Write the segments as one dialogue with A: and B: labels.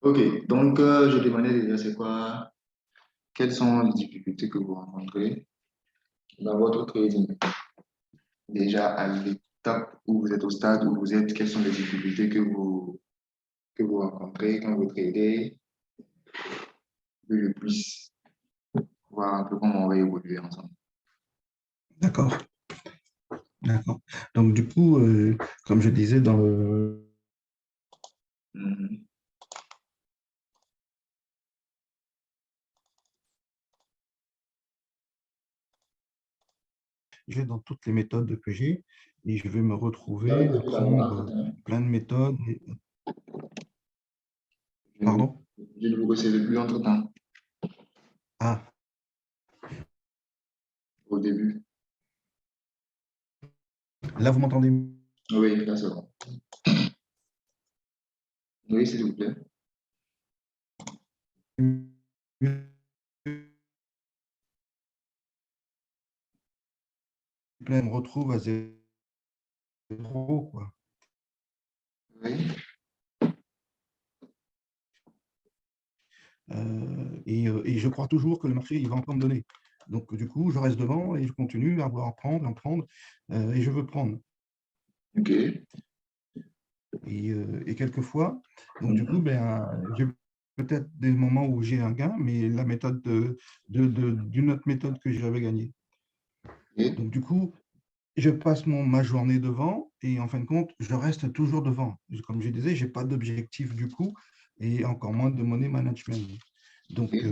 A: Ok, donc je demandais déjà c'est quoi, quelles sont les difficultés que vous rencontrez dans votre trading? Déjà à l'étape où vous êtes au stade où vous êtes, quelles sont les difficultés que vous rencontrez quand vous tradez, que je puisse voir un peu comment on va évoluer ensemble.
B: D'accord, d'accord. Donc, du coup, comme je disais dans
A: Mhm.
B: je vais dans toutes les méthodes que j'ai et je vais me
A: Vous avez
B: retrouver à
A: prévu la loi
B: prendre
A: entre-temps?
B: plein de méthodes.
A: Je ne vous,
B: Pardon?
A: je ne vous recevais plus entre-temps
B: Ah,
A: au début.
B: là, vous m'entendez
A: Oui, là c'est bon. Oui, s'il vous plaît.
B: mieux? Je me retrouve à zéro, quoi.
A: Oui.
B: Et je crois toujours que le marché, il va encore me donner. Donc, du coup, je reste devant et je continue à vouloir prendre, en prendre, et je veux prendre.
A: Ok.
B: Et quelquefois, donc du coup,
A: Mhm.
B: ben, j'ai peut-être des moments où j'ai un gain, mais la méthode d'une autre méthode que j'avais gagnée.
A: Ok.
B: Donc, du coup, je passe ma journée devant et en fin de compte, je reste toujours devant. Comme je disais, je n'ai pas d'objectif du coup et encore moins de money management. Donc,
A: Ok.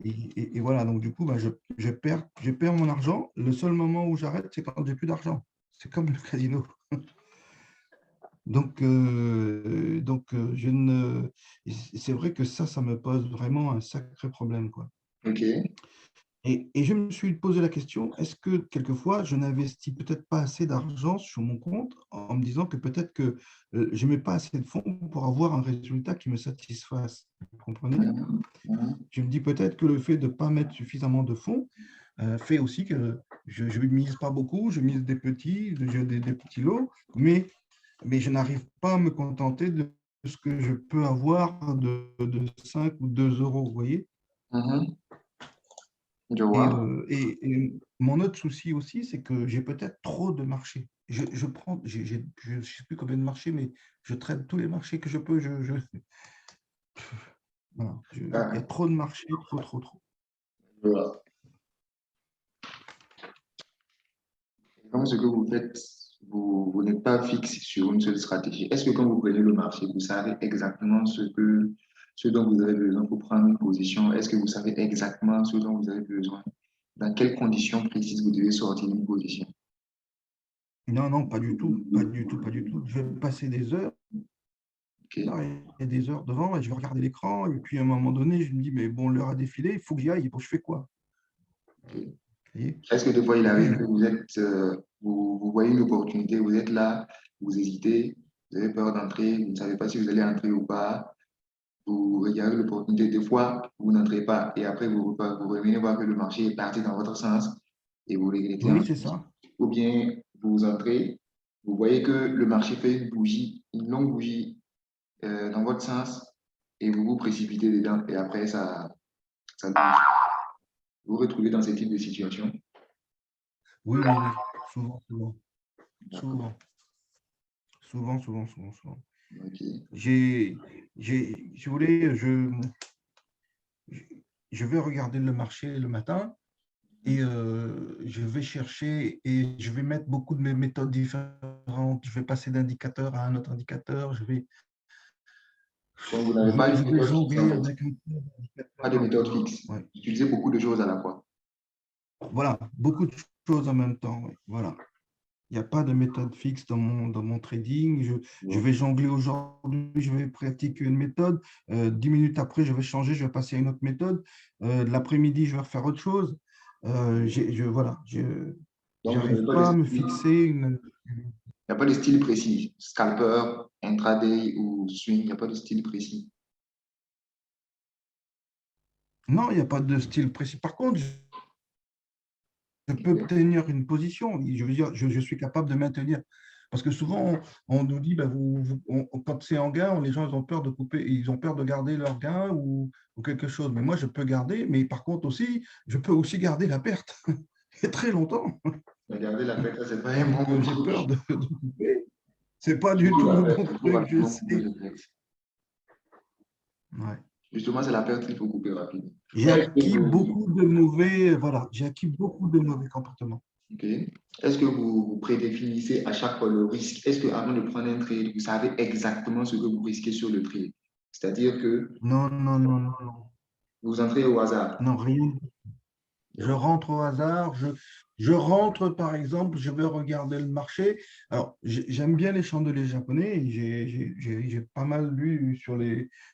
B: et voilà, donc du coup, ben, je perds mon argent. Le seul moment où j'arrête, c'est quand j'ai plus d'argent. C'est comme le casino. Je ne, c'est vrai que ça me pose vraiment un sacré problème, quoi.
A: Ok.
B: Et je me suis posé la question, est-ce que quelquefois je n'investis peut-être pas assez d'argent sur mon compte en me disant que peut-être que je ne mets pas assez de fonds pour avoir un résultat qui me satisfasse. Vous comprenez?
A: Mhm. Mhm.
B: Je me dis peut-être que le fait de ne pas mettre suffisamment de fonds fait aussi que je ne mise pas beaucoup, je mise des petits lots, mais je n'arrive pas à me contenter de ce que je peux avoir de 5 ou 2 euros, vous voyez?
A: Mhm. Je vois.
B: Et mon autre souci aussi, c'est que j'ai peut-être trop de marchés. Je ne sais plus combien de marchés, mais je traite tous les marchés que je peux. Voilà, il y a
A: Ah,
B: trop de marchés, trop, trop, trop.
A: je vois. Comme ce que vous faites, vous n'êtes pas fixe sur une seule stratégie. Est-ce que quand vous prenez le marché, vous savez exactement ce dont vous avez besoin pour prendre une position? Est-ce que vous savez exactement ce dont vous avez besoin? Dans quelles conditions précises vous devez sortir d'une position?
B: Non, non, pas du tout, pas du tout, pas du tout. Je vais passer des heures,
A: Ok.
B: et des heures devant, et je vais regarder l'écran, et puis à un moment donné, je me dis, mais bon, l'heure a défilé, il faut que j'y aille, bon, je fais quoi?
A: Ok.
B: Vous voyez.
A: Est-ce que des fois il
B: Et puis,
A: arrive que vous êtes, vous voyez une opportunité, vous êtes là, vous hésitez, vous avez peur d'entrer, vous ne savez pas si vous allez entrer ou pas, vous regardez l'opportunité, des fois vous n'entrez pas et après vous revenez voir que le marché est parti dans votre sens et vous regrettez
B: oui, c'est
A: ensuite.
B: ça.
A: Ou bien vous entrez, vous voyez que le marché fait une bougie, une longue bougie dans votre sens et vous vous précipitez dedans et après ça bouge. Vous vous retrouvez dans ce type de situation.
B: Oui, oui, oui, souvent, souvent,
A: D'accord.
B: souvent, souvent, souvent, souvent, souvent.
A: Ok.
B: Si vous voulez, je vais regarder le marché le matin et je vais chercher et je vais mettre beaucoup de mes méthodes différentes. Je vais passer d'indicateur à un autre indicateur.
A: Donc, vous n'avez pas
B: Je
A: une
B: vais
A: méthode fixe en
B: jongler
A: fait,
B: avec un
A: pas
B: indicateur.
A: de méthode fixe.
B: Ouais.
A: Utilisez beaucoup de choses à la fois.
B: Voilà, beaucoup de choses en même temps. Ouais. Voilà. Il n'y a pas de méthode fixe dans mon trading. Je vais jongler aujourd'hui, je vais pratiquer une méthode. 10 minutes après, je vais changer, je vais passer à une autre méthode. L'après-midi, je vais refaire autre chose. Voilà, je
A: Donc, vous n'avez
B: n'arrive
A: pas de
B: pas à me
A: style,
B: fixer une.
A: il n'y a pas de style précis. Scalper, intraday ou swing, il n'y a pas de style précis.
B: Non, il n'y a pas de style précis. Par contre, je peux
A: Ok.
B: tenir une position. Je veux dire, je suis capable de maintenir. Parce que souvent, on nous dit, ben, quand c'est en gain, les gens ils ont peur de couper, ils ont peur de garder leur gain ou quelque chose. Mais moi, je peux garder, mais par contre aussi, je peux aussi garder la perte. Et très longtemps.
A: Regardez, la perte, c'est pas un
B: Donc,
A: bon
B: j'ai peur
A: truc.
B: de couper. C'est pas du
A: Surtout
B: tout
A: la
B: le
A: perte,
B: bon
A: il faut
B: truc, je
A: rapidement couper
B: sais.
A: le perte.
B: Ouais.
A: Justement, c'est la perte qu'il faut couper rapidement. Du coup,
B: J'ai acquis beaucoup de mauvais, voilà, j'ai acquis beaucoup de mauvais comportements.
A: ok. Est-ce que vous prédéfinissez à chaque fois le risque? Est-ce qu'avant de prendre un trade, vous savez exactement ce que vous risquez sur le trade? C'est-à-dire que
B: Non, non, non, non, non.
A: vous entrez au hasard.
B: Non, rien. Je rentre au hasard. Je rentre, par exemple, je vais regarder le marché. Alors, j'aime bien les chandeliers japonais. J'ai pas mal lu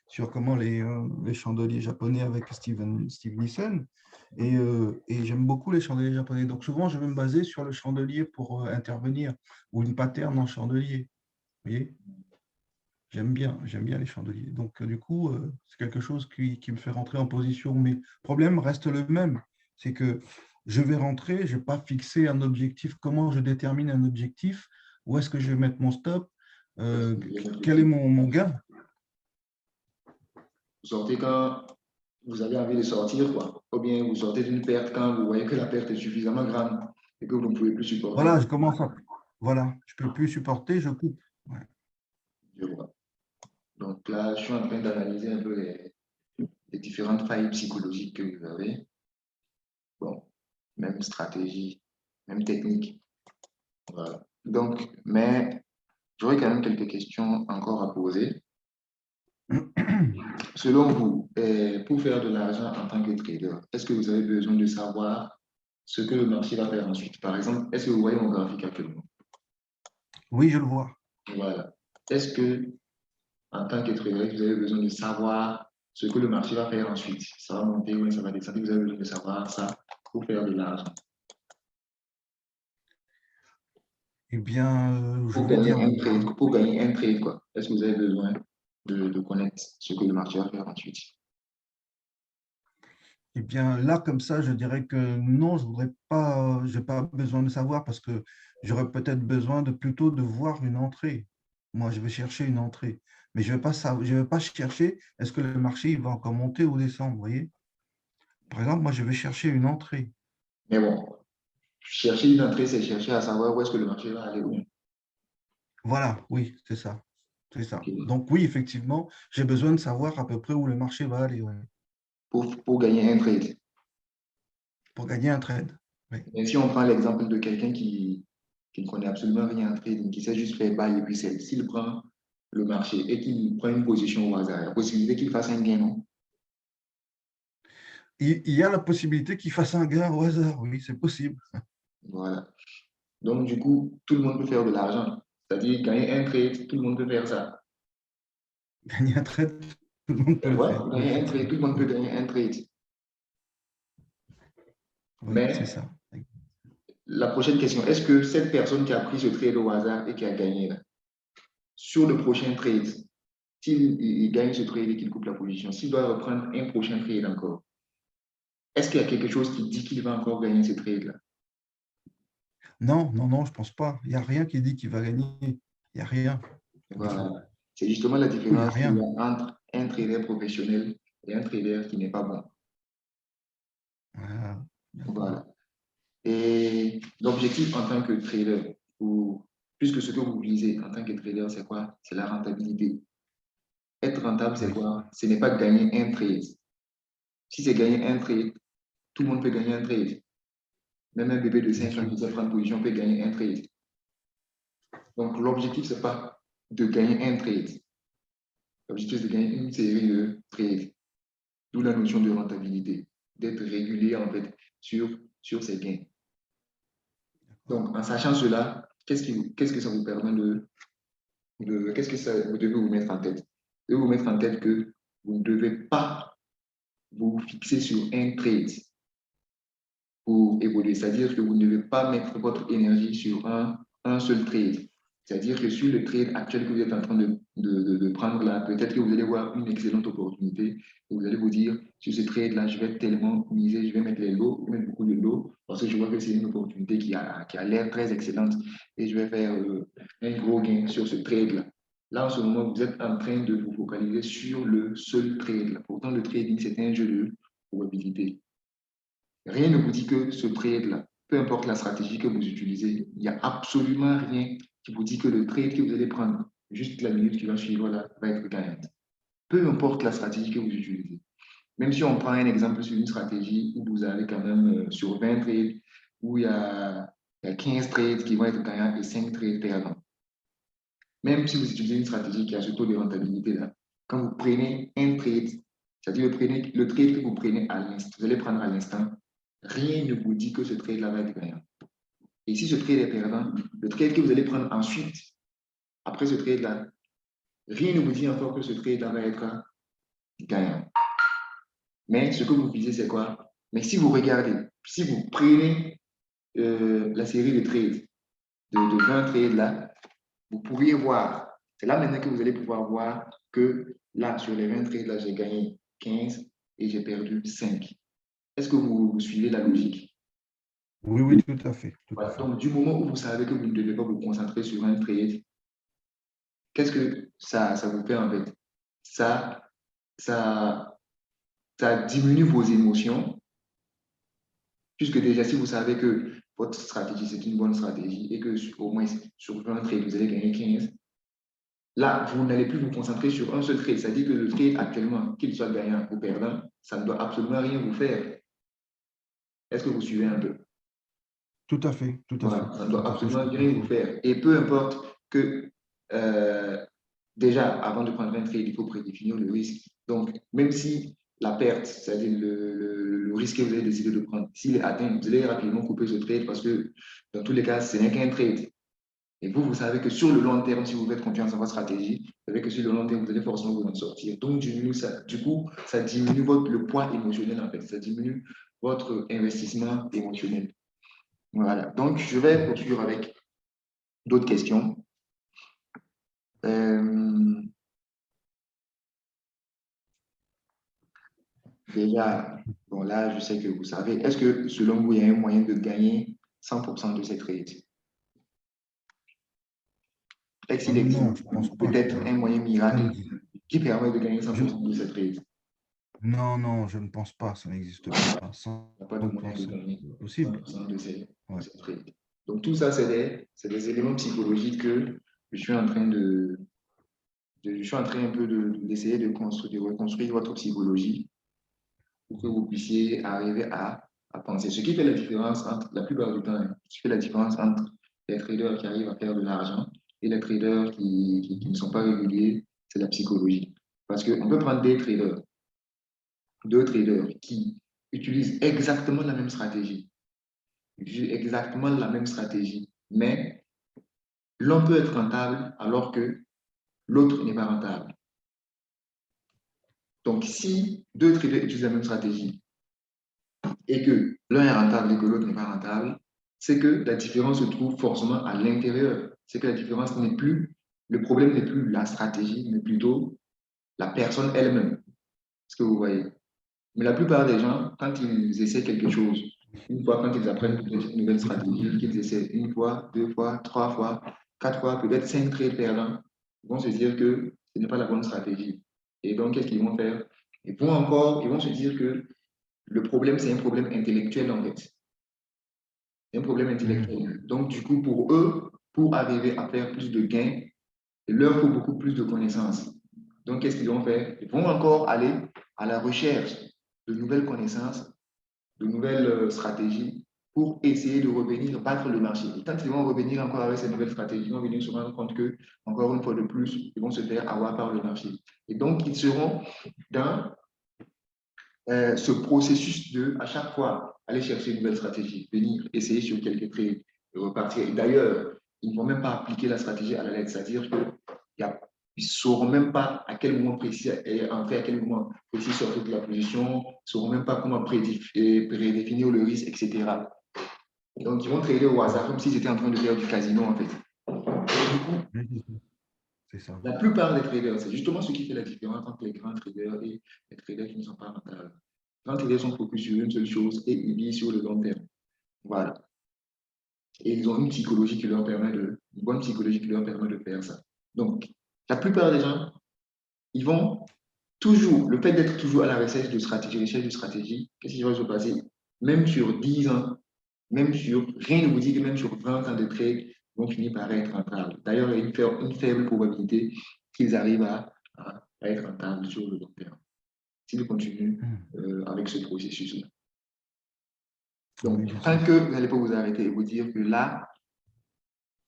B: sur comment les chandeliers japonais avec Steve Nissen. Et j'aime beaucoup les chandeliers japonais. Donc, souvent, je vais me baser sur le chandelier pour intervenir ou une pattern en chandelier. Vous voyez? J'aime bien les chandeliers. Donc, du coup, c'est quelque chose qui me fait rentrer en position. Mais le problème reste le même. C'est que je vais rentrer, je ne vais pas fixer un objectif. Comment je détermine un objectif? Où est-ce que je vais mettre mon stop? Euh, Quel est mon gain?
A: Vous sortez quand vous avez envie de sortir, quoi. Ou bien vous sortez d'une perte quand vous voyez que la perte est suffisamment grande et que vous ne pouvez plus supporter.
B: Voilà, je commence à. Voilà, je ne peux plus supporter, je coupe. Ouais.
A: Je vois. Donc là, je suis en train d'analyser un peu les différentes failles psychologiques que vous avez. Bon, même stratégie, même technique. Voilà. Donc, mais j'aurais quand même quelques questions encore à poser. Selon vous, pour faire de l'argent en tant que trader, est-ce que vous avez besoin de savoir ce que le marché va faire ensuite? Par exemple, est-ce que vous voyez mon graphique actuellement?
B: Oui, je le vois.
A: Voilà. Est-ce que, en tant que trader, vous avez besoin de savoir ce que le marché va faire ensuite? Ça va monter ou ça va descendre? Vous avez besoin de savoir ça pour faire de l'argent.
B: Eh bien, je vais dire oui.
A: Pour gagner un trade, quoi. Est-ce que vous avez besoin de connaître ce que le marché va faire ensuite?
B: Eh bien, là, comme ça, je dirais que non, je voudrais pas, j'ai pas besoin de savoir parce que j'aurais peut-être besoin de plutôt de voir une entrée. Moi, je vais chercher une entrée. Mais je vais pas je vais pas chercher est-ce que le marché il va encore monter ou descendre, vous voyez? Par exemple, moi, je vais chercher une entrée.
A: Mais bon, chercher une entrée, c'est chercher à savoir où est-ce que le marché va aller. Oui.
B: Voilà, oui, c'est ça. C'est ça.
A: Ok.
B: Donc oui, effectivement, j'ai besoin de savoir à peu près où le marché va aller, ouais,
A: Pour gagner un trade.
B: pour gagner un trade. Oui.
A: Mais si on prend l'exemple de quelqu'un qui ne connaît absolument rien en trading, qui sait juste faire buy et puis s'il prend le marché et qu'il prend une position au hasard, il y a la possibilité qu'il fasse un gain, non?
B: Il y a la possibilité qu'il fasse un gain au hasard, oui, c'est possible.
A: Voilà. Donc, du coup, tout le monde peut faire de l'argent. C'est-à-dire, gagner un trade, tout le monde peut faire ça.
B: Gagner un trade, tout le monde peut le
A: Ouais,
B: faire, oui,
A: gagner un trade, tout le
B: effectivement.
A: monde peut
B: Oui,
A: gagner un trade.
B: oui, c'est
A: Mais
B: ça.
A: la prochaine question, est-ce que cette personne qui a pris ce trade au hasard et qui a gagné là, sur le prochain trade, s'il il gagne ce trade et qu'il coupe la position, s'il doit reprendre un prochain trade encore, est-ce qu'il y a quelque chose qui dit qu'il va encore gagner ce trade-là?
B: Non, non, non, je pense pas. Il n'y a rien qui dit qu'il va gagner. Il n'y a rien du tout.
A: Voilà. C'est justement la
B: Il n'y a
A: différence qu'il y
B: rien.
A: a entre un trader professionnel et un trader qui n'est pas bon.
B: Voilà.
A: Voilà. Et l'objectif en tant que trader, puisque ce que vous visez en tant que trader, c'est quoi? C'est la rentabilité. Être rentable, c'est
B: Oui,
A: quoi? Ce n'est pas gagner un trade. Si c'est gagner un trade, tout le monde peut gagner un trade. Même un bébé de
B: bien
A: 5 ans
B: sûr.
A: qui sait prendre position peut gagner un trade. Donc, l'objectif, ce n'est pas de gagner un trade. L'objectif, c'est de gagner une série de trades. D'où la notion de rentabilité, d'être régulier en fait sur ses gains. Donc, en sachant cela, qu'est-ce que ça vous permet qu'est-ce que ça, vous devez vous mettre en tête? Vous devez vous mettre en tête que vous ne devez pas vous fixer sur un trade pour évoluer. C'est-à-dire que vous ne devez pas mettre votre énergie sur un seul trade. C'est-à-dire que sur le trade actuel que vous êtes en train de prendre là, peut-être que vous allez voir une excellente opportunité et vous allez vous dire, sur ce trade-là, je vais tellement miser, je vais mettre les lots, je vais mettre beaucoup de lots parce que je vois que c'est une opportunité qui a l'air très excellente et je vais faire un gros gain sur ce trade-là. Là, en ce moment, vous êtes en train de vous focaliser sur le seul trade là. Pourtant, le trading, c'est un jeu de probabilité. Rien ne vous dit que ce trade-là, peu importe la stratégie que vous utilisez, il n'y a absolument rien qui vous dit que le trade que vous allez prendre, juste la minute qui va suivre là, va être gagnante. Peu importe la stratégie que vous utilisez. Même si on prend un exemple sur une stratégie où vous avez quand même sur 20 trades, où il y a 15 trades qui vont être gagnants et 5 trades perdants. Même si vous utilisez une stratégie qui a ce taux de rentabilité là, quand vous prenez un trade, c'est-à-dire le trade que vous prenez à l'instant, vous allez prendre à l'instant, rien ne vous dit que ce trade-là va être gagnant. Et si ce trade est perdant, le trade que vous allez prendre ensuite, après ce trade-là, rien ne vous dit encore que ce trade-là va être gagnant. Mais ce que vous visez, c'est quoi? Mais si vous regardez, si vous prenez la série de trades, de 20 trades là, vous pourriez voir, c'est là maintenant que vous allez pouvoir voir que là, sur les 20 trades là, j'ai gagné 15 et j'ai perdu 5. Est-ce que vous suivez la logique?
B: Oui, oui, tout à fait. Tout à
A: Voilà.
B: fait.
A: Donc, du moment où vous savez que vous ne devez pas vous concentrer sur un trade, qu'est-ce que ça vous fait en fait? Ça, ça, ça diminue vos émotions, puisque déjà, si vous savez que votre stratégie, c'est une bonne stratégie et que au moins sur un trade, vous allez gagner 15, là, vous n'allez plus vous concentrer sur un seul trade. C'est-à-dire que le trade actuellement, qu'il soit gagnant ou perdant, ça ne doit absolument rien vous faire. Est-ce que vous suivez un peu?
B: Tout à fait. Tout à fait.
A: Voilà, ça ne
B: Tout
A: doit
B: à fait. Je
A: absolument
B: comprends
A: rien
B: très
A: vous
B: bien.
A: faire. Et peu importe que déjà, avant de prendre un trade, il faut prédéfinir le risque. Donc, même si la perte, c'est-à-dire le risque que vous avez décidé de prendre, s'il est atteint, vous allez rapidement couper ce trade parce que dans tous les cas, ce n'est qu'un trade. Et vous, vous savez que sur le long terme, si vous faites confiance en votre stratégie, vous savez que sur le long terme, vous allez forcément vous en sortir. Donc, du coup, ça diminue le poids émotionnel, en fait. Ça diminue votre investissement émotionnel. Voilà. Donc, je vais poursuivre avec d'autres questions. Euh, déjà, bon là, je sais que vous savez, est-ce que selon vous, il y a un moyen de gagner 100% de cette trade? Est-ce qu'il existe
B: Non, je pense pas.
A: peut-être un moyen
B: Ça
A: miracle
B: n'existe-
A: qui permet de gagner
B: je-
A: 100% de cette trade?
B: non, non, je ne pense pas. Ça n'existe pas.
A: Il n'y a pas de moyen de
B: 100%
A: gagner
B: possible.
A: 100% de
B: Ouais.
A: cette trade. Donc, tout ça, c'est des éléments psychologiques que je suis en train je suis en train un peu d'essayer de reconstruire votre psychologie pour que vous puissiez arriver à penser. Ce qui fait la différence entre, la plupart du temps, hein, ce qui fait la différence entre les traders qui arrivent à faire de l'argent et les traders qui ne sont pas réguliers, c'est la psychologie. Parce qu'on peut prendre deux traders qui utilisent exactement la même stratégie, mais l'un peut être rentable alors que l'autre n'est pas rentable. Donc, si deux traders utilisent la même stratégie et que l'un est rentable et que l'autre n'est pas rentable, c'est que la différence se trouve forcément à l'intérieur. C'est que la différence n'est plus, le problème n'est plus la stratégie, mais plutôt la personne elle-même. Est-ce que vous voyez? Mais la plupart des gens, quand ils essaient quelque chose, une fois, quand ils apprennent une nouvelle stratégie, qu'ils essaient une fois, deux fois, trois fois, quatre fois, peut-être cinq trades perdants, ils vont se dire que ce n'est pas la bonne stratégie. Et donc, qu'est-ce qu'ils vont faire? Ils vont se dire que le problème, c'est un problème intellectuel en fait. C'est un problème
B: Mhm.
A: intellectuel. Donc, du coup, pour eux, pour arriver à faire plus de gains, il leur faut beaucoup plus de connaissances. Donc, qu'est-ce qu'ils vont faire? Ils vont encore aller à la recherche de nouvelles connaissances, de nouvelles stratégies pour essayer de revenir battre le marché. Et quand ils vont revenir encore avec ces nouvelles stratégies, ils vont venir se rendre compte que, encore une fois de plus, ils vont se faire avoir par le marché. Et donc, ils seront dans ce processus de, à chaque fois, aller chercher une nouvelle stratégie, venir essayer sur quelques traits et repartir. Et d'ailleurs, ils ne vont même pas appliquer la stratégie à la lettre, c'est-à-dire qu'ils ne sauront même pas à quel moment précis entrer, à quel moment précis sortir de la position, ils ne sauront même pas comment prédéfinir le risque, etc. Donc, ils vont trader au hasard comme s'ils étaient en train de faire du casino, en fait.
B: C'est ça.
A: La plupart des traders, c'est justement ce qui fait la différence entre les grands traders et les traders qui ne sont pas rentables. Les grands traders sont focus sur une seule chose et ils visent sur le long terme. Voilà. Et ils ont une psychologie qui leur permet une bonne psychologie qui leur permet de faire ça. Donc, la plupart des gens, ils vont toujours, le fait d'être toujours à la recherche de stratégie, qu'est-ce qui va se passer? Même sur 10 ans, même sur, rien ne vous dit que même sur 20 ans de trade, vont finir par être rentables. D'ailleurs, il y a une faible probabilité qu'ils arrivent à être rentables sur le long terme, s'ils continuent avec ce processus-là. Donc,
B: Oui,
A: tant que vous n'allez pas vous arrêter et vous dire que là,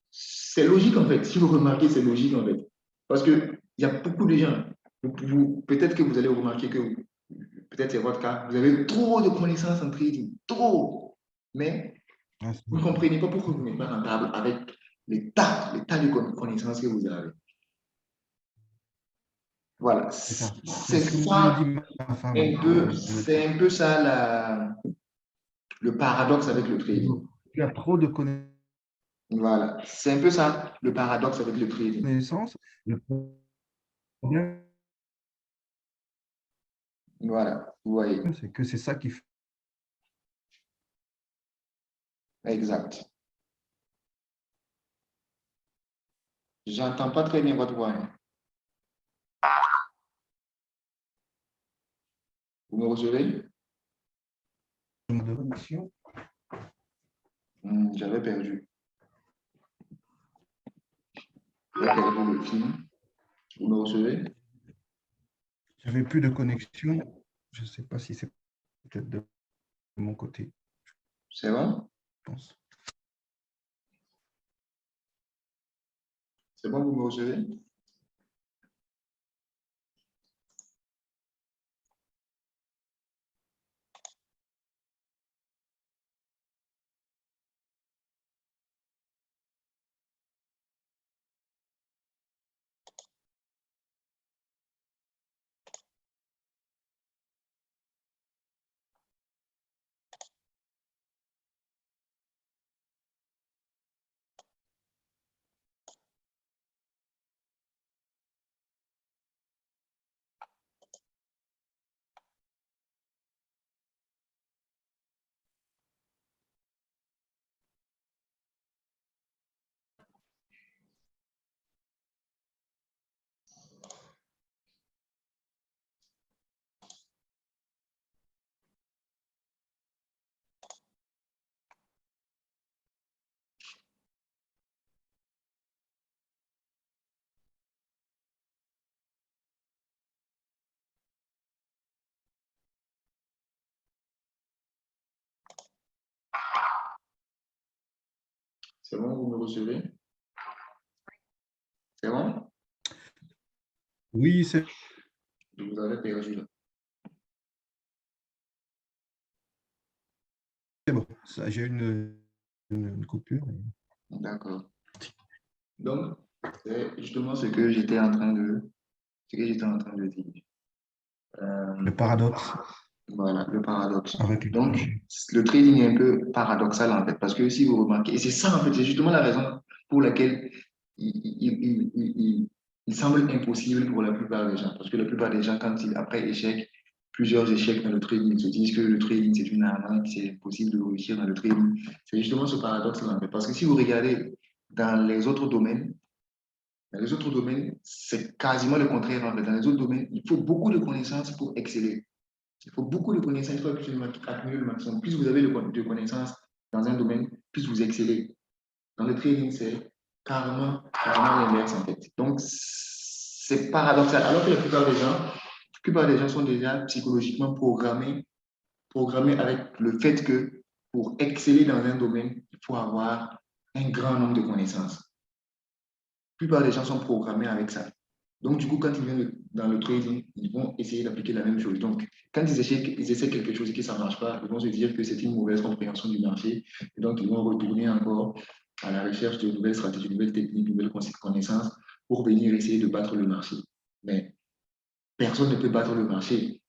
A: c'est logique en fait. Si vous remarquez, c'est logique en fait. Parce qu'il y a beaucoup de gens, peut-être que vous allez remarquer que, peut-être c'est votre cas, vous avez trop de connaissances en trading, trop. Mais vous ne comprenez pas pourquoi vous n'êtes pas rentable avec les tas de connaissances que vous avez. Voilà. C'est ça, c'est un peu ça le paradoxe avec le trading.
B: Il y a trop de connaissances.
A: Voilà. C'est un peu ça le paradoxe avec le trading.
B: Le problème,
A: voilà. Vous voyez.
B: c'est que c'est ça qui fait.
A: Exact. J'entends pas très bien votre voix. Hein. Vous me recevez? J'avais perdu. J'avais perdu le film. Vous me recevez?
B: J'avais plus de connexion. Je ne sais pas si c'est peut-être de mon côté.
A: C'est bon?
B: Je pense.
A: C'est bon, vous me recevez? C'est bon, vous me recevez? C'est bon?
B: Oui, c'est
A: Je vous avais perdu là.
B: bon. J'ai une coupure.
A: D'accord. Donc, c'est justement ce que j'étais en train de dire.
B: Le paradoxe.
A: Voilà, le paradoxe.
B: Avec
A: Donc, le trading est un peu paradoxal en fait, parce que si vous remarquez, et c'est ça en fait, c'est justement la raison pour laquelle il semble impossible pour la plupart des gens. Parce que la plupart des gens, quand ils, après échec, plusieurs échecs dans le trading, ils se disent que le trading c'est une arnaque, c'est impossible de réussir dans le trading. C'est justement ce paradoxe-là en fait. Parce que si vous regardez dans les autres domaines, c'est quasiment le contraire en fait. Dans les autres domaines, il faut beaucoup de connaissances pour exceller. Il faut beaucoup de connaissances, il faut accumuler le maximum. Plus vous avez de connaissances dans un domaine, plus vous excellez. Dans le trading, c'est carrément l'inverse en fait. Donc, c'est paradoxal. Alors que la plupart des gens sont déjà psychologiquement programmés avec le fait que pour exceller dans un domaine, il faut avoir un grand nombre de connaissances. La plupart des gens sont programmés avec ça. Donc, du coup, quand ils viennent dans le trading, ils vont essayer d'appliquer la même chose. Donc, quand ils essaient quelque chose et que ça ne marche pas, ils vont se dire que c'est une mauvaise compréhension du marché. Et donc, ils vont retourner encore à la recherche de nouvelles stratégies, de nouvelles techniques, de nouvelles connaissances pour venir essayer de battre le marché. Mais personne ne peut battre le marché.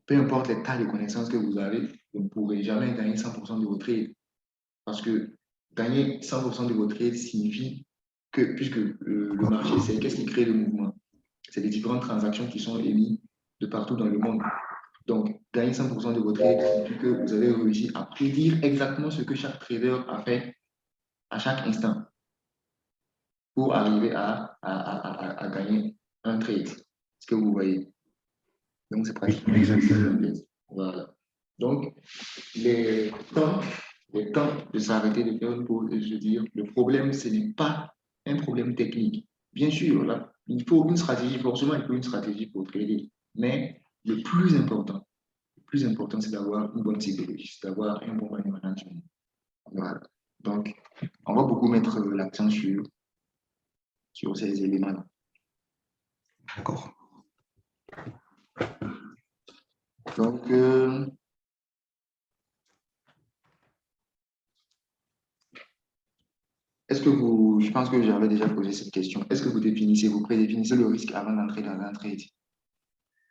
A: Peu importe les tas de connaissances que vous avez, vous ne pourrez jamais gagner 100% de vos trades. Parce que gagner 100% de vos trades signifie puisque le marché, c'est qu'est-ce qui crée le mouvement? C'est les différentes transactions qui sont émises de partout dans le monde. Donc, gagner 100% de votre trade signifie que vous avez réussi à prédire exactement ce que chaque trader a fait à chaque instant pour arriver à gagner un trade. Est-ce que vous voyez? Donc, c'est
B: Oui,
A: pratiquement
B: exactement.
A: voilà. Donc, les temps, les temps de s'arrêter, de faire une pause et de se dire, le problème, ce n'est pas un problème technique. Bien sûr, là, il faut une stratégie, forcément, il faut une stratégie pour trader. Mais le plus important, c'est d'avoir une bonne psychologie, c'est d'avoir un bon money management. Voilà. Donc, on va beaucoup mettre l'accent sur ces éléments-là.
B: D'accord.
A: Donc, est-ce que vous, je pense que j'avais déjà posé cette question, est-ce que vous prédéfinissez le risque avant d'entrer dans un trade?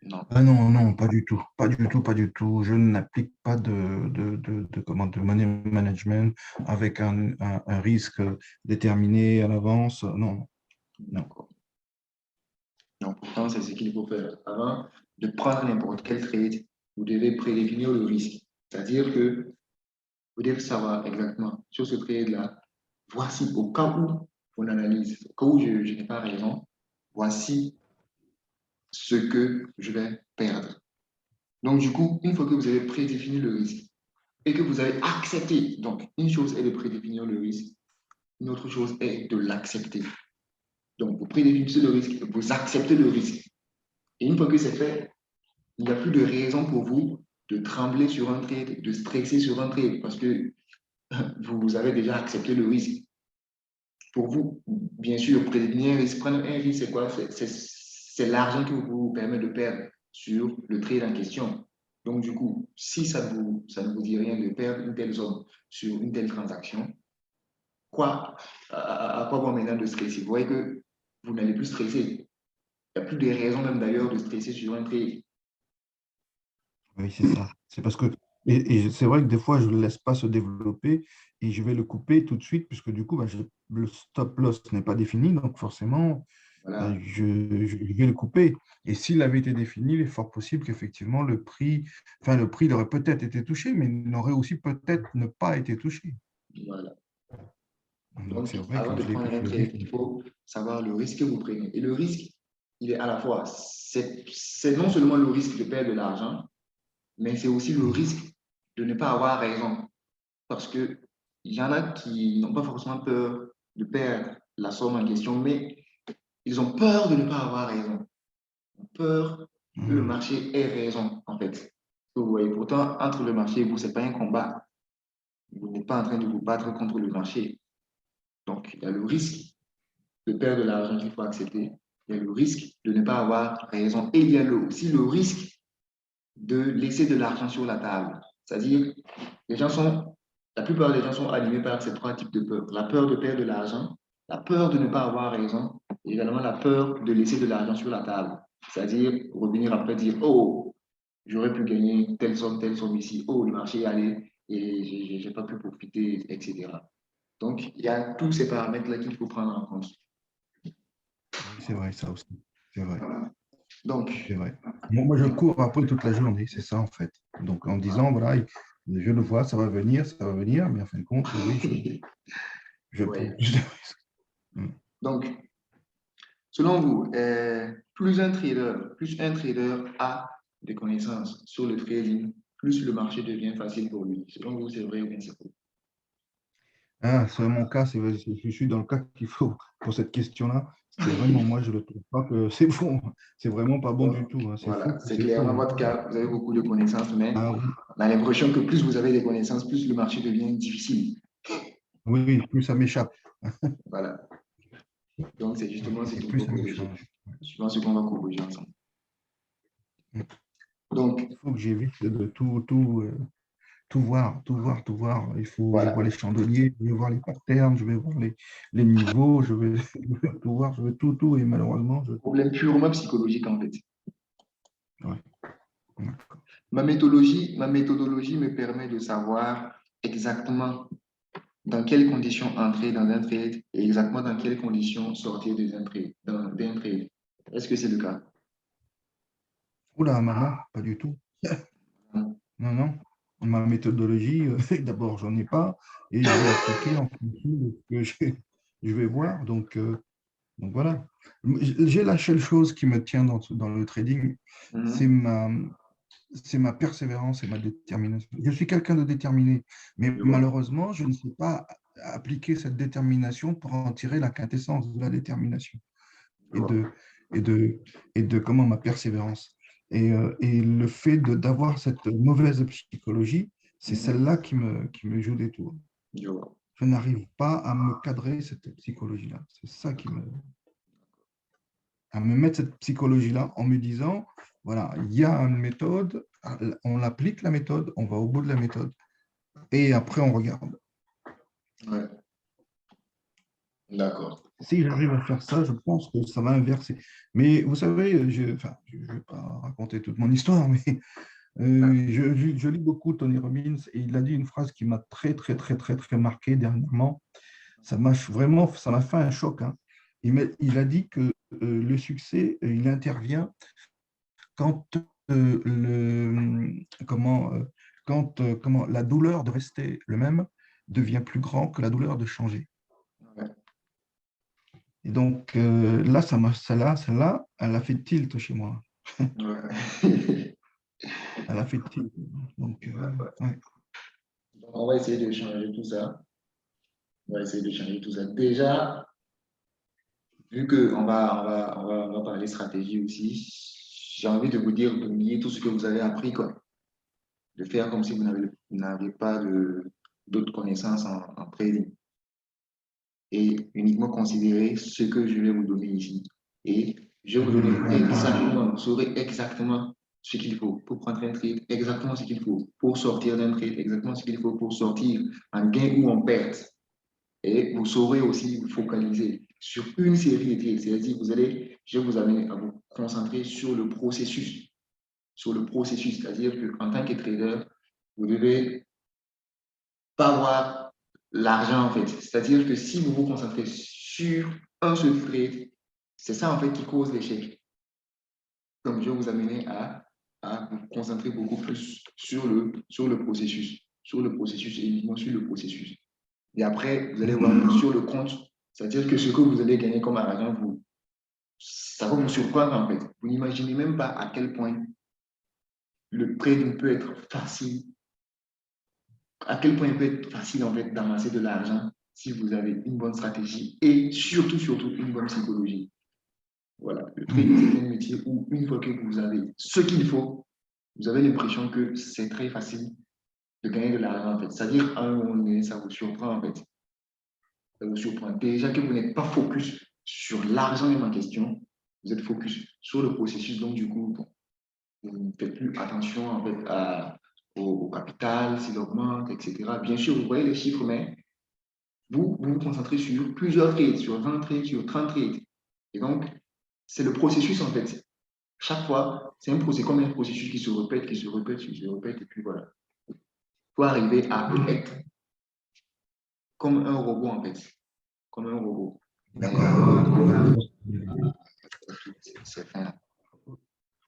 A: Non.
B: Ah non, non, pas du tout, pas du tout, pas du tout. Je n'applique pas de money management avec un risque déterminé à l'avance. Non, non.
A: D'accord. Donc, pourtant, c'est ce qu'il faut faire. Avant de prendre n'importe quel trade, vous devez prédéfinir le risque. C'est-à-dire que vous devez savoir exactement sur ce trade-là, voici au cas où on analyse, au cas où je n'ai pas raison, voici ce que je vais perdre. Donc, du coup, une fois que vous avez prédéfini le risque et que vous avez accepté, donc une chose est de prédéfinir le risque, une autre chose est de l'accepter. Donc, vous prédéfinissez le risque, vous acceptez le risque. Et une fois que c'est fait, il n'y a plus de raison pour vous de trembler sur un trade, de stresser sur un trade, parce que vous avez déjà accepté le risque. Pour vous, bien sûr, prédéfinir un risque, prendre un risque, c'est quoi? C'est l'argent qui vous permet de perdre sur le trade en question. Donc, du coup, si ça ne vous dit rien de perdre une telle somme sur une telle transaction, à quoi bon maintenant de stresser? Vous voyez que vous n'allez plus stresser. Il n'y a plus de raison même d'ailleurs de stresser sur un trade.
B: Oui, c'est ça. C'est parce que, et c'est vrai que des fois, je ne le laisse pas se développer et je vais le couper tout de suite, puisque du coup, bah, le stop loss n'est pas défini, donc forcément,
A: Voilà.
B: je vais le couper. Et s'il avait été défini, il est fort possible qu'effectivement, le prix il aurait peut-être été touché, mais il n'aurait aussi peut-être ne pas été touché.
A: Voilà.
B: Donc,
A: Donc,
B: c'est vrai
A: avant
B: que
A: de
B: je l'ai
A: prendre un
B: je
A: trade,
B: l'ai
A: il
B: fait.
A: faut savoir le risque que vous prenez. Et le risque, il est à la fois, c'est non seulement le risque de perdre de l'argent, mais c'est aussi le
B: Mhm.
A: risque de ne pas avoir raison. Parce que il y en a qui n'ont pas forcément peur de perdre la somme en question, mais ils ont peur de ne pas avoir raison. Ils ont peur que le
B: Mhm.
A: marché ait raison, en fait. Vous voyez, pourtant, entre le marché et vous, ce n'est pas un combat. Vous n'êtes pas en train de vous battre contre le marché. Donc, il y a le risque de perdre de l'argent qu'il faut accepter. Il y a le risque de ne pas avoir raison. Et il y a aussi le risque de laisser de l'argent sur la table. C'est-à-dire, la plupart des gens sont animés par ces trois types de peurs. La peur de perdre de l'argent, la peur de ne pas avoir raison, et également la peur de laisser de l'argent sur la table. C'est-à-dire, revenir après dire, oh, j'aurais pu gagner telle somme ici, oh, le marché est allé et je n'ai pas pu profiter, etc. Donc, il y a tous ces paramètres-là qu'il faut prendre en compte.
B: Oui, c'est vrai, ça aussi. C'est vrai.
A: Donc,
B: C'est vrai. Moi, je cours après toute la journée, c'est ça en fait. Donc en disant, voilà, je le vois, ça va venir, mais en fin de compte, oui, je prends
A: oui.
B: plus de risques. Mm.
A: Donc, selon vous, plus un trader a des connaissances sur le trading, plus le marché devient facile pour lui. Selon vous, c'est vrai ou bien c'est faux?
B: Ah, c'est mon cas, je suis dans le cas qu'il faut pour cette question-là. C'est vraiment, moi, je ne trouve pas que c'est bon. C'est vraiment pas bon du
A: Donc,
B: tout, hein.
A: voilà, c'est
B: C'est
A: clairement
B: faux,
A: votre
B: hein.
A: cas. Vous avez beaucoup de connaissances, mais
B: Ah oui,
A: on a l'impression que plus vous avez des connaissances, plus le marché devient difficile.
B: oui, oui, plus ça m'échappe.
A: Voilà. Donc, c'est justement ce
B: Et
A: qu'il
B: plus
A: faut
B: ça
A: corriger.
B: m'échappe.
A: Suivant ce qu'on va corriger ensemble.
B: Mm.
A: Donc,
B: Il faut que j'évite de tout voir, tout voir, tout voir. Je vois
A: voilà.
B: les chandeliers, je vais voir les patterns, je vais voir les niveaux, je vais tout voir, je veux tout. Et malheureusement,
A: Problème purement psychologique, en fait.
B: ouais, d'accord.
A: Ma méthodologie me permet de savoir exactement dans quelles conditions entrer dans un trade et exactement dans quelles conditions sortir d'un trade, d'un trade. Est-ce que c'est le cas?
B: Oula, non, pas du tout. Non, non. Ma méthodologie, d'abord, j'en ai pas et je vais appliquer en fonction de ce que je vais voir. Donc voilà. J'ai la seule chose qui me tient dans le trading, c'est
A: Mhm.
B: ma, c'est ma persévérance et ma détermination. Je suis quelqu'un de déterminé, mais
A: Je vois.
B: malheureusement, je ne sais pas appliquer cette détermination pour en tirer la quintessence de la détermination
A: Je
B: et
A: vois.
B: et de, et de comment ma persévérance. Et le fait d'avoir cette mauvaise psychologie, c'est
A: Mhm.
B: celle-là qui me joue des tours.
A: Je vois.
B: Je n'arrive pas à me cadrer cette psychologie-là. C'est ça qui me, à me mettre cette psychologie-là en me disant, voilà, il y a une méthode, on applique la méthode, on va au bout de la méthode, et après on regarde.
A: Ouais. D'accord.
B: Si j'arrive à faire ça, je pense que ça va inverser. Mais vous savez, enfin, je ne vais pas raconter toute mon histoire, mais je lis beaucoup Tony Robbins et il a dit une phrase qui m'a très, très, très, très, très marqué dernièrement. Ça m'a fait un choc, hein. Il a dit que le succès, il intervient quand comment, comment la douleur de rester le même devient plus grand que la douleur de changer.
A: Ouais.
B: Et donc là, celle-là, elle a fait tilt chez moi.
A: Ouais.
B: Elle a fait tilt. Donc, ouais.
A: Donc, on va essayer de changer tout ça. On va essayer de changer tout ça. Déjà, vu on va parler stratégie aussi, j'ai envie de vous dire d'oublier tout ce que vous avez appris, quoi. De faire comme si vous n'aviez pas d'autres connaissances en trading et uniquement considérer ce que je vais vous donner ici. Et je vais vous donner exactement, vous saurez exactement ce qu'il faut pour prendre un trade, exactement ce qu'il faut pour sortir d'un trade, exactement ce qu'il faut pour sortir en gain ou en perte. Et vous saurez aussi vous focaliser sur une série de trades, c'est-à-dire je vais vous amener à vous concentrer sur le processus, c'est-à-dire qu'en tant que trader, vous devez pas avoir l'argent en fait. C'est-à-dire que si vous vous concentrez sur un seul trade, c'est ça en fait qui cause l'échec. Donc je vais vous amener à vous concentrer beaucoup plus sur le processus et uniquement sur le processus. Et après, vous allez voir sur le compte, c'est-à-dire que ce que vous allez gagner comme argent, ça va vous surprendre en fait. Vous n'imaginez même pas à quel point le trading peut être facile, à quel point il peut être facile en fait d'amasser de l'argent si vous avez une bonne stratégie et surtout, surtout une bonne psychologie. Voilà, le trading, c'est un métier où une fois que vous avez ce qu'il faut, vous avez l'impression que c'est très facile de gagner de l'argent en fait. C'est-à-dire, à un moment donné, ça vous surprend en fait. Ça vous surprend. Déjà que vous n'êtes pas focus sur l'argent en question, vous êtes focus sur le processus. Donc, du coup, vous ne faites plus attention en fait au capital, s'il augmente, etc. Bien sûr, vous voyez les chiffres, mais vous vous concentrez sur plusieurs trades, sur 20 trades, sur 30 trades. Et donc, c'est le processus en fait. Chaque fois, c'est comme un processus qui se répète, qui se répète, qui se répète, et puis voilà. Pour arriver à être comme un robot en fait. Comme un robot. Mais c'est fin.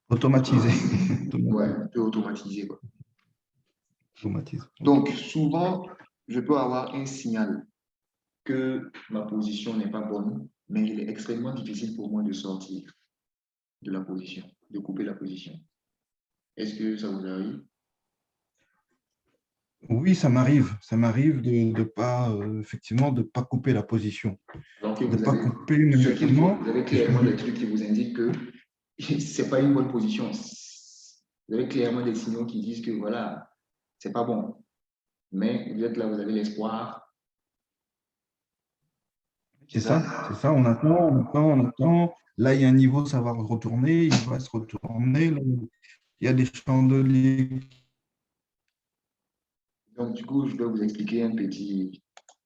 B: Automatisé.
A: Ouais, un peu automatisé, quoi.
B: Automatisé. OK.
A: Donc, souvent, je peux avoir un signal que ma position n'est pas bonne, mais il est extrêmement difficile pour moi de sortir de la position, de couper la position. Est-ce que ça vous arrive?
B: Oui, ça m'arrive. Ça m'arrive de pas, effectivement, de pas couper la position.
A: Donc,
B: De
A: vous
B: pas
A: avez
B: couper
A: ce qu'il faut.
B: manuellement.
A: Vous avez clairement des trucs qui vous indiquent que c'est pas une bonne position. Vous avez clairement des signaux qui disent que voilà, c'est pas bon. Mais vous êtes là, vous avez l'espoir. C'est ça?
B: C'est ça. On attend, on attend, on attend. Là, il y a un niveau, ça va retourner, il va se retourner. Là, il y a des chandeliers
A: Donc, du coup, je dois vous expliquer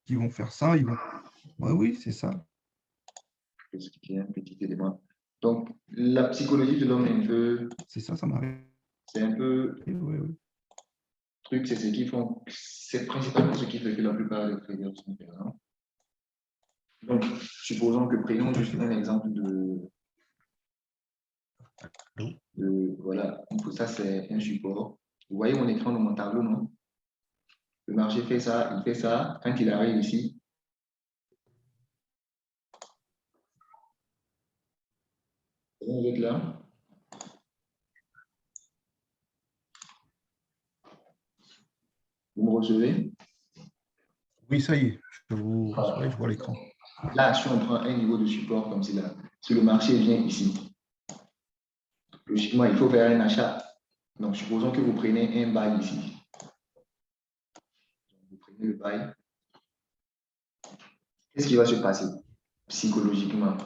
B: qui vont faire ça. Ils vont... Ouais, oui, c'est ça.
A: expliquer un petit élément. Donc, la psychologie de l'homme est un peu,
B: C'est ça m'arrive.
A: c'est un peu
B: Oui, oui.
A: trucs, c'est ce qui font, c'est principalement ce qui fait que la plupart des traders sont perdants. Donc, supposons que prenons juste un exemple voilà, donc ça c'est un support. Vous voyez mon écran dans mon tableau, non? Le marché fait ça, il fait ça. Quand il arrive ici, vous êtes là. Vous me recevez?
B: Oui, ça y est, ouais, je vois l'écran.
A: Là, si on prend un niveau de support comme cela, si le marché vient ici, logiquement, il faut faire un achat. Donc, supposons que vous prenez un buy ici. Vous prenez le buy. Qu'est-ce qui va se passer psychologiquement?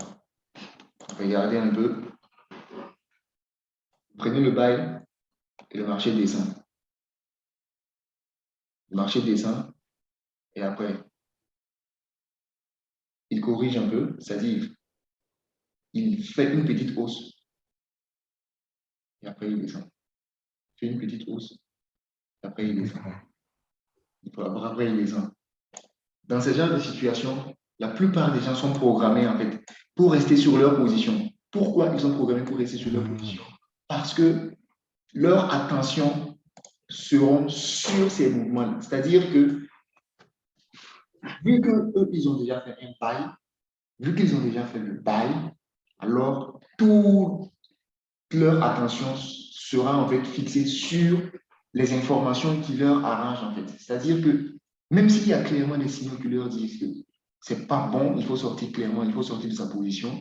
A: Regardez un peu. Vous prenez le buy et le marché descend. Le marché descend et après, il corrige un peu, c'est-à-dire il fait une petite hausse et après il descend. Il fait une petite hausse et après il descend. Après il descend. Dans ce genre de situation, la plupart des gens sont programmés en fait pour rester sur leur position. Pourquoi ils sont programmés pour rester sur leur position? Parce que leur attention seront sur ces mouvements. C'est-à-dire que vu qu'eux, ils ont déjà fait un buy, vu qu'ils ont déjà fait le buy, alors toute leur attention sera en fait fixée sur les informations qui leur arrangent en fait. C'est-à-dire que même s'il y a clairement des signaux qui leur disent que c'est pas bon, il faut sortir clairement, il faut sortir de sa position,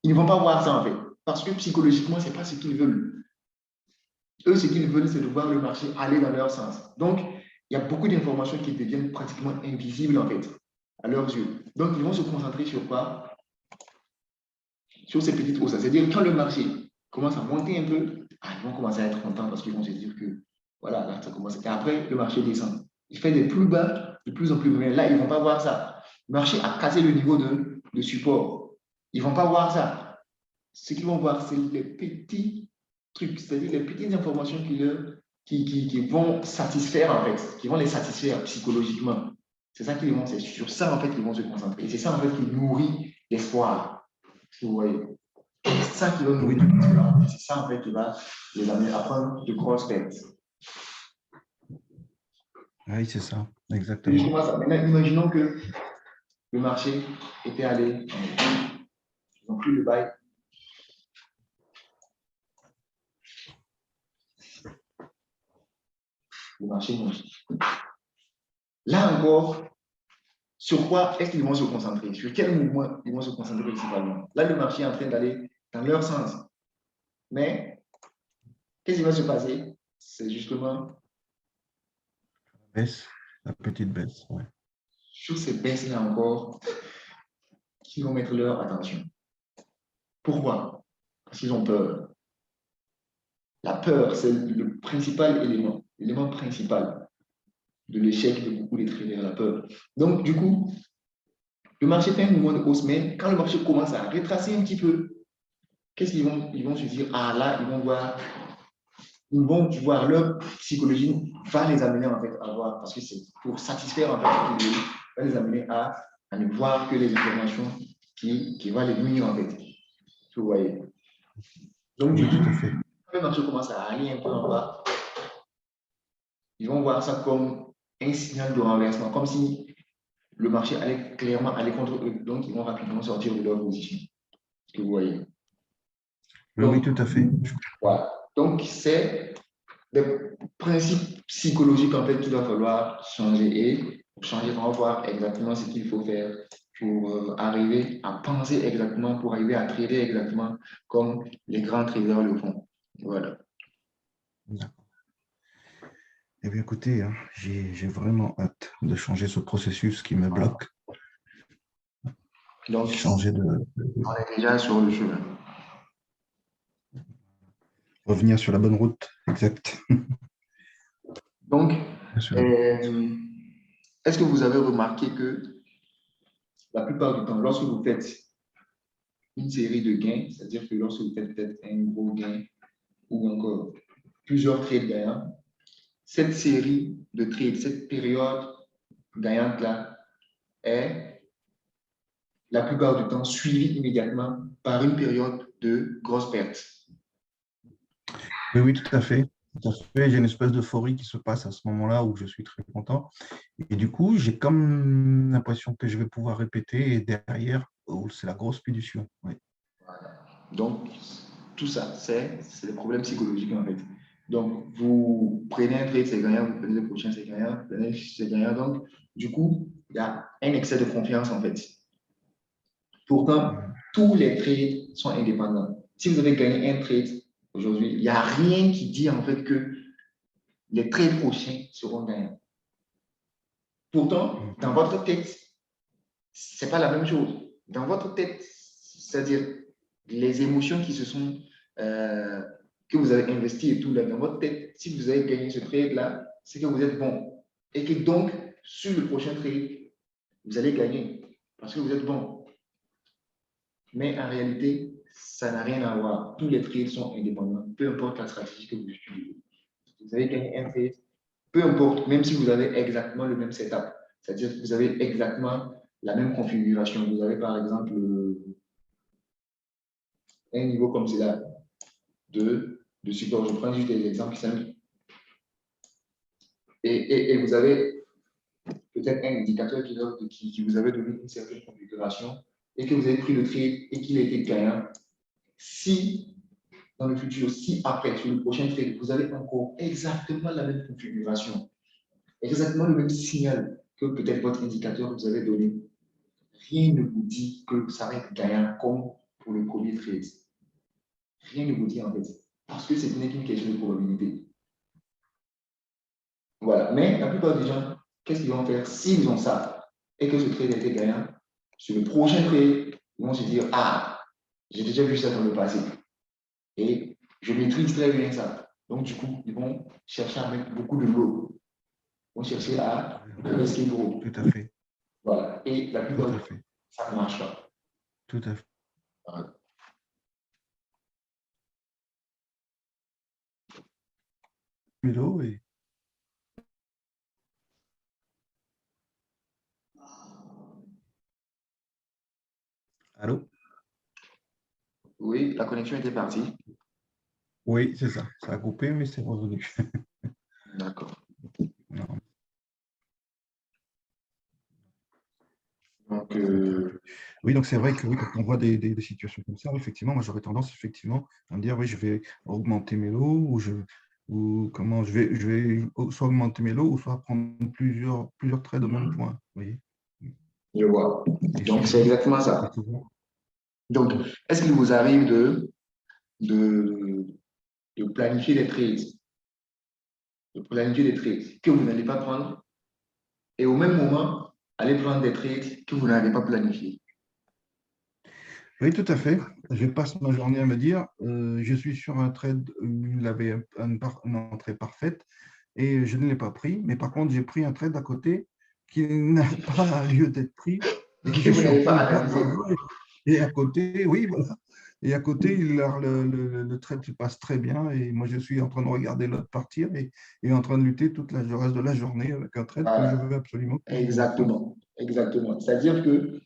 A: ils ne vont pas voir ça en fait. Parce que psychologiquement, ce n'est pas ce qu'ils veulent. Eux, ce qu'ils veulent, c'est de voir le marché aller dans leur sens. Donc, il y a beaucoup d'informations qui deviennent pratiquement invisibles en fait, à leurs yeux. Donc, ils vont se concentrer sur quoi? Sur ces petites hausses. C'est-à-dire, quand le marché commence à monter un peu, ils vont commencer à être contents parce qu'ils vont se dire que, voilà, là, ça commence. Et après, le marché descend. Il fait des plus bas, de plus en plus bas. Là, ils ne vont pas voir ça. Le marché a cassé le niveau de support. Ils ne vont pas voir ça. Ce qu'ils vont voir, c'est les petits trucs, c'est-à-dire les petites informations qui vont satisfaire, en fait, qui vont les satisfaire psychologiquement. C'est ça qu'ils vont, c'est sur ça, en fait, qu'ils vont se concentrer. Et c'est ça, en fait, qui nourrit l'espoir. Vous voyez. C'est ça qui va nourrir l'espoir. Et c'est ça, en fait, qui va les amener à prendre de grosses pertes.
B: Oui, c'est ça, exactement.
A: Justement, ça. Maintenant, imaginons que le marché était allé, ils n'ont plus le bail. Le marché monte. Là encore, sur quoi est-ce qu'ils vont se concentrer? Sur quel mouvement ils vont se concentrer principalement? Là, le marché est en train d'aller dans leur sens. Mais, qu'est-ce qui va se passer? C'est justement
B: Baisse, la petite baisse, ouais.
A: sur ces baisses-là encore qu'ils vont mettre leur attention. Pourquoi? Parce qu'ils ont peur. La peur, c'est le principal élément, l'élément principal de l'échec de beaucoup des traders, la peur. Donc, du coup, le marché fait un mouvement de hausse, mais quand le marché commence à retracer un petit peu, qu'est-ce qu'ils vont? Ils vont se dire, ah là, ils vont voir leur psychologie va les amener en fait à voir, parce que c'est pour satisfaire en fait, va les amener à ne voir que les informations qui vont les nuire en fait. Vous voyez. Donc,
B: Oui,
A: du coup,
B: tout à fait.
A: quand le marché commence à aller un peu en bas, ils vont voir ça comme un signal de renversement, comme si le marché allait clairement aller contre eux. Donc, ils vont rapidement sortir de leur position. Que vous voyez.
B: Oui,
A: Donc,
B: oui, tout à fait.
A: voilà. Donc, c'est des principes psychologiques en fait qu'il va falloir changer. Et pour changer, on va voir exactement ce qu'il faut faire pour arriver à penser exactement, pour arriver à trader exactement comme les grands traders le font. Voilà.
B: Eh bien, écoutez, hein, j'ai vraiment hâte de changer ce processus qui me bloque.
A: Donc,
B: Changer de
A: on est déjà sur le chemin.
B: revenir sur la bonne route, exact.
A: Donc, est-ce que vous avez remarqué que la plupart du temps, lorsque vous faites une série de gains, c'est-à-dire que lorsque vous faites peut-être un gros gain ou encore plusieurs trades gagnants, cette série de trades, cette période gagnante-là est la plupart du temps suivie immédiatement par une période de grosse perte.
B: Oui, oui, tout à fait. Tout à fait. J'ai une espèce d'euphorie qui se passe à ce moment-là où je suis très content. Et du coup, j'ai comme l'impression que je vais pouvoir répéter et derrière, oh, c'est la grosse punition. Oui.
A: Voilà. Donc, tout ça, c'est des problèmes psychologiques en fait. Donc, vous prenez un trade, c'est gagnant, vous prenez le prochain, c'est gagnant, vous prenez c'est gagnant. Donc, du coup, il y a un excès de confiance en fait. Pourtant,
B: Mhm.
A: tous les trades sont indépendants. Si vous avez gagné un trade aujourd'hui, il n'y a rien qui dit en fait que les trades prochains seront gagnants. Pourtant, dans votre tête, c'est pas la même chose. Dans votre tête, c'est-à-dire les émotions qui se sont que vous avez investies et tout là dans votre tête, si vous avez gagné ce trade là, c'est que vous êtes bon et que donc sur le prochain trade, vous allez gagner parce que vous êtes bon. Mais en réalité, ça n'a rien à voir. Tous les trades sont indépendants, peu importe la stratégie que vous utilisez. Vous avez gagné un trade, peu importe, même si vous avez exactement le même setup, c'est-à-dire que vous avez exactement la même configuration. Vous avez par exemple un niveau comme cela de support. Je prends juste des exemples simples. Et vous avez peut-être un indicateur qui vous avait donné une certaine configuration et que vous avez pris le trade et qu'il a été gagnant. Si dans le futur, si après, sur le prochain trade, vous avez encore exactement la même configuration, exactement le même signal que peut-être votre indicateur vous avait donné, rien ne vous dit que ça va être gagnant comme pour le premier trade. Rien ne vous dit en fait. Parce que ce n'est qu'une question de probabilité. Voilà. Mais la plupart des gens, qu'est-ce qu'ils vont faire s'ils ont ça et que ce trade a été gagnant? Sur le prochain trade, ils vont se dire, ah, j'ai déjà vu ça dans le passé. Et je maîtrise très bien ça. Donc, du coup, ils vont chercher à mettre beaucoup de l'eau. Ils vont chercher à risquer gros.
B: Tout à fait.
A: Voilà. Et la
B: Tout
A: plupart du
B: à
A: temps,
B: fait.
A: ça ne marche pas.
B: Tout à fait.
A: Voilà.
B: Milo et... Allô?
A: Oui, la connexion était partie.
B: Oui, c'est ça. Ça a coupé, mais c'est revenu.
A: D'accord.
B: Non.
A: Donc,
B: Oui, donc c'est vrai que oui, quand on voit des situations comme ça, effectivement, moi j'aurais tendance effectivement à me dire oui, je vais augmenter mes lots ou comment je vais soit augmenter mes lots ou soit prendre plusieurs trades au même point. Vous voyez?
A: je vois.
B: Et
A: Donc, c'est exactement
B: c'est
A: ça.
B: souvent-
A: Donc, est-ce qu'il vous arrive de, de planifier des trades, de planifier des trades que vous n'allez pas prendre et au même moment, aller prendre des trades que vous n'avez pas planifiés?
B: Oui, tout à fait. Je passe ma journée à me dire, je suis sur un trade où il avait une entrée parfaite et je ne l'ai pas pris. Mais par contre, j'ai pris un trade à côté qui n'a pas lieu d'être pris et que
A: Que
B: je
A: vous
B: suis en
A: n'avez
B: train
A: pas
B: de perdre
A: analysé.
B: l'argent. Et à côté, oui, voilà. Et à côté, le trade se passe très bien et moi, je suis en train de regarder l'autre partir et en train de lutter le reste de la journée avec un trade que je
A: Voilà.
B: veux absolument prendre.
A: Exactement. Exactement. C'est-à-dire que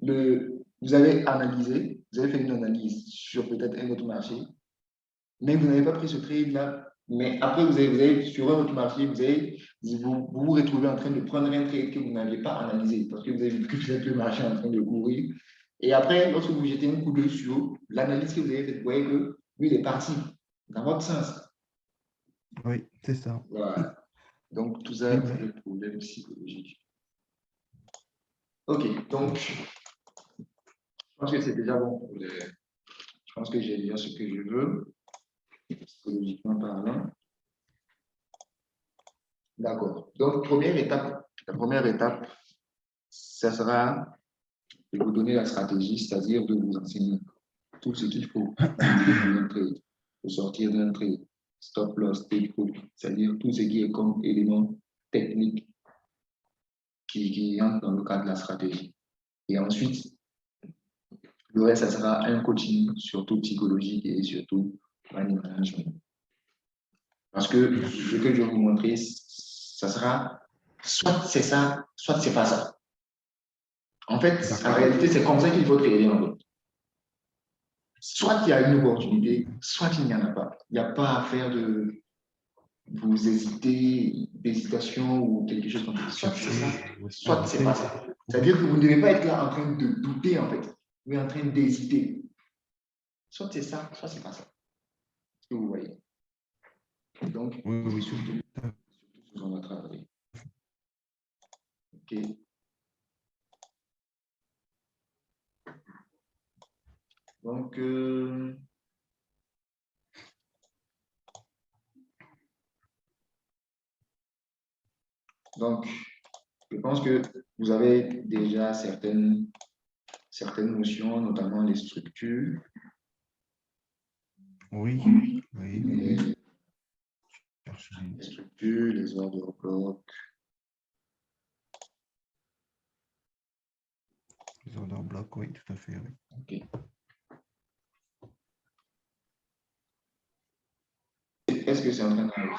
A: vous avez analysé, vous avez fait une analyse sur peut-être un autre marché, mais vous n'avez pas pris ce trade-là. Mais après, vous avez sur un autre marché, vous retrouvez en train de prendre un trade que vous n'aviez pas analysé parce que vous avez vu que peut-être le marché est en train de courir. Et après, lorsque vous jetez un coup d'œil sur l'analyse que vous avez faite, vous voyez que lui, il est parti dans votre sens.
B: Oui, c'est ça.
A: Voilà. Donc, tout ça,
B: Eh
A: c'est
B: ben,
A: des problèmes psychologiques. OK. Donc, je pense que c'est déjà bon pour les. Je pense que j'ai déjà ce que je veux, psychologiquement parlant. D'accord. Donc, la première étape, ça sera de vous donner la stratégie, c'est-à-dire de vous enseigner tout ce qu'il faut dans un trade, pour sortir d'un trade, stop loss, take profit, c'est-à-dire tout ce qui est comme élément technique qui entre dans le cadre de la stratégie. Et ensuite, le reste, ça sera un coaching, surtout psychologique et surtout money management. Parce que ce que je vais vous montrer, ça sera soit c'est ça, soit c'est pas ça. En fait, en réalité, c'est comme ça qu'il faut trader en fait. Soit il y a une opportunité, soit il n'y en a pas. Il n'y a pas à faire de vous hésiter, d'hésitation ou quelque chose comme ça. Soit c'est ça, soit c'est pas ça. C'est-à-dire que vous ne devez pas être là en train de douter en fait, mais en train d'hésiter. Soit c'est ça, soit c'est pas ça. Est-ce que vous voyez? Donc,
B: Oui,
A: surtout ce qu'on a travaillé. OK. Donc, je pense que vous avez déjà certaines notions, notamment les structures.
B: oui.
A: Les structures, les ordres de bloc.
B: Les ordres en bloc, oui, tout à fait. Oui.
A: OK. Est-ce que c'est en train d'arriver?